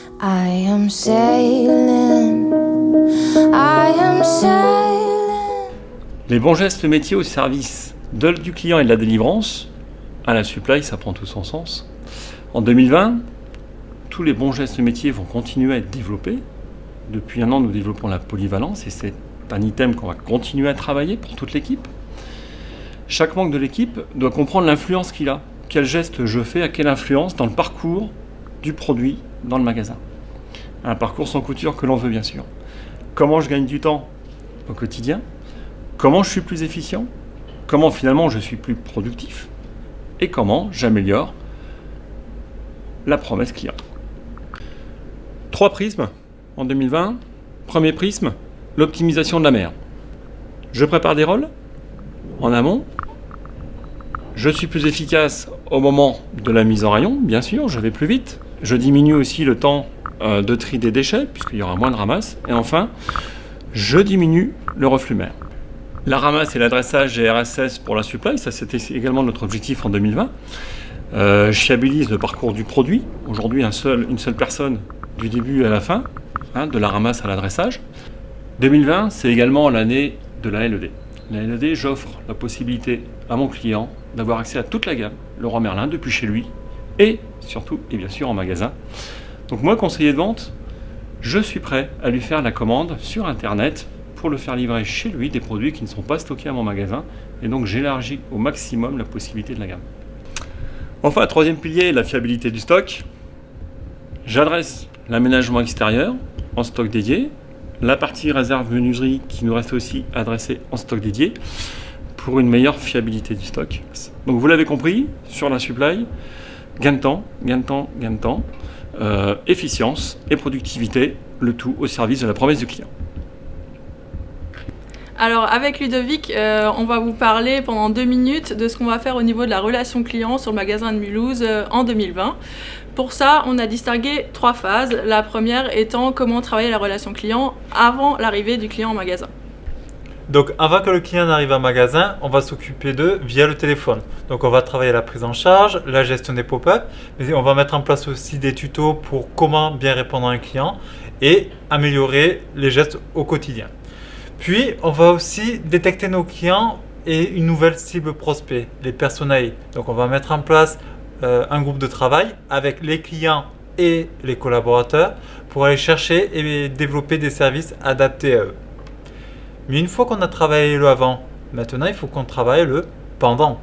I am sailing, I am sailing. Les bons gestes métiers au service du client et de la délivrance, à la supply, ça prend tout son sens. En 2020, tous les bons gestes métiers vont continuer à être développés. Depuis un an, nous développons la polyvalence et c'est un item qu'on va continuer à travailler pour toute l'équipe. Chaque membre de l'équipe doit comprendre l'influence qu'il a. Quel geste je fais, à quelle influence dans le parcours du produit dans le magasin. Un parcours sans couture que l'on veut bien sûr. Comment je gagne du temps au quotidien, comment je suis plus efficient, comment finalement je suis plus productif et comment j'améliore la promesse client. 3 prismes en 2020. Premier prisme, l'optimisation de la mer. Je prépare des rôles en amont. Je suis plus efficace au moment de la mise en rayon, bien sûr, je vais plus vite. Je diminue aussi le temps de tri des déchets, puisqu'il y aura moins de ramasse. Et enfin, je diminue le reflux mer. La ramasse et l'adressage des RSS pour la supply, ça c'était également notre objectif en 2020. Je fiabilise le parcours du produit. Aujourd'hui, une seule personne du début à la fin, de la ramasse à l'adressage. 2020, c'est également l'année de la LED. La LED, j'offre la possibilité à mon client d'avoir accès à toute la gamme, Leroy Merlin, depuis chez lui, et surtout, et bien sûr, en magasin. Donc moi, conseiller de vente, je suis prêt à lui faire la commande sur Internet pour le faire livrer chez lui des produits qui ne sont pas stockés à mon magasin, et donc j'élargis au maximum la possibilité de la gamme. Enfin, troisième pilier, la fiabilité du stock. J'adresse l'aménagement extérieur en stock dédié, la partie réserve menuiserie qui nous reste aussi adressée en stock dédié pour une meilleure fiabilité du stock. Donc vous l'avez compris, sur la supply, gain de temps, efficience et productivité, le tout au service de la promesse du client. Alors avec Ludovic, on va vous parler pendant 2 minutes de ce qu'on va faire au niveau de la relation client sur le magasin de Mulhouse en 2020. Pour ça, on a distingué 3 phases. La première étant comment travailler la relation client avant l'arrivée du client en magasin. Donc avant que le client n'arrive en magasin, on va s'occuper d'eux via le téléphone. Donc on va travailler la prise en charge, la gestion des pop-up, mais on va mettre en place aussi des tutos pour comment bien répondre à un client et améliorer les gestes au quotidien. Puis on va aussi détecter nos clients et une nouvelle cible prospect, les personas. Donc on va mettre en place un groupe de travail avec les clients et les collaborateurs pour aller chercher et développer des services adaptés à eux. Mais une fois qu'on a travaillé le avant, maintenant il faut qu'on travaille le pendant.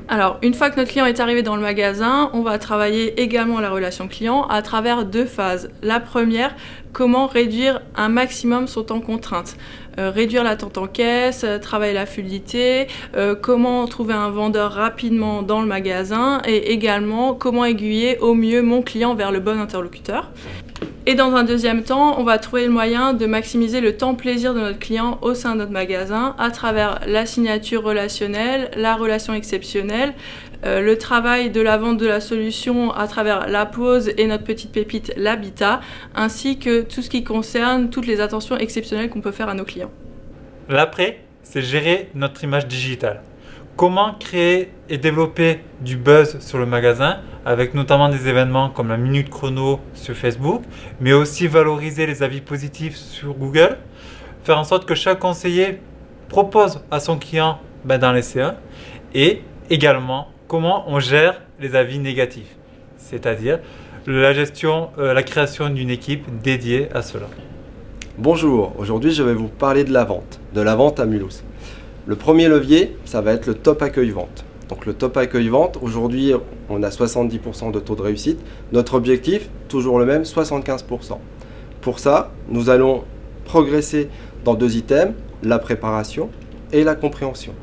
Alors, une fois que notre client est arrivé dans le magasin, on va travailler également la relation client à travers 2 phases. La première, comment réduire un maximum son temps contrainte. Réduire l'attente en caisse, travailler la fluidité, comment trouver un vendeur rapidement dans le magasin et également comment aiguiller au mieux mon client vers le bon interlocuteur. Et dans un deuxième temps, on va trouver le moyen de maximiser le temps plaisir de notre client au sein de notre magasin à travers la signature relationnelle, la relation exceptionnelle, le travail de la vente de la solution à travers la pause et notre petite pépite, l'habitat, ainsi que tout ce qui concerne toutes les attentions exceptionnelles qu'on peut faire à nos clients. L'après, c'est gérer notre image digitale. Comment créer et développer du buzz sur le magasin avec notamment des événements comme la Minute Chrono sur Facebook, mais aussi valoriser les avis positifs sur Google, faire en sorte que chaque conseiller propose à son client dans les CE et également comment on gère les avis négatifs, c'est-à-dire la création d'une équipe dédiée à cela. Bonjour, aujourd'hui je vais vous parler de la vente à Mulhouse. Le premier levier, ça va être le top accueil vente. Donc le top accueil vente, aujourd'hui on a 70% de taux de réussite. Notre objectif, toujours le même, 75%. Pour ça, nous allons progresser dans 2 items, la préparation et la compréhension.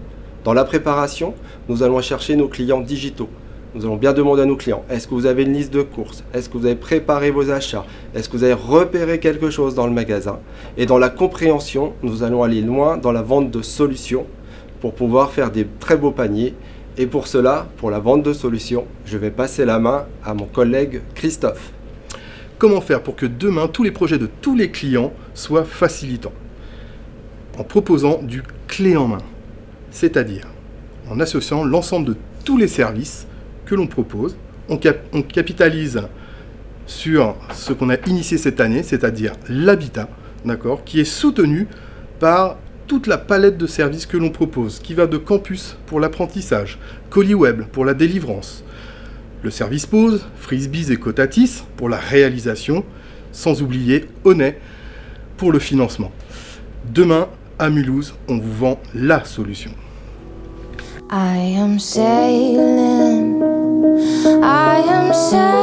Dans la préparation, nous allons chercher nos clients digitaux. Nous allons bien demander à nos clients, est-ce que vous avez une liste de courses? Est-ce que vous avez préparé vos achats? Est-ce que vous avez repéré quelque chose dans le magasin? Et dans la compréhension, nous allons aller loin dans la vente de solutions pour pouvoir faire des très beaux paniers. Et pour cela, pour la vente de solutions, je vais passer la main à mon collègue Christophe. Comment faire pour que demain, tous les projets de tous les clients soient facilitants? En proposant du clé en main, c'est-à-dire en associant l'ensemble de tous les services que l'on propose, on capitalise sur ce qu'on a initié cette année, c'est-à-dire l'habitat, d'accord, qui est soutenu par toute la palette de services que l'on propose, qui va de campus pour l'apprentissage, colis web pour la délivrance, le service pause, Frisbees et Cotatis pour la réalisation, sans oublier Honnet pour le financement. Demain, à Mulhouse, on vous vend la solution. I am sailing, I am sailing.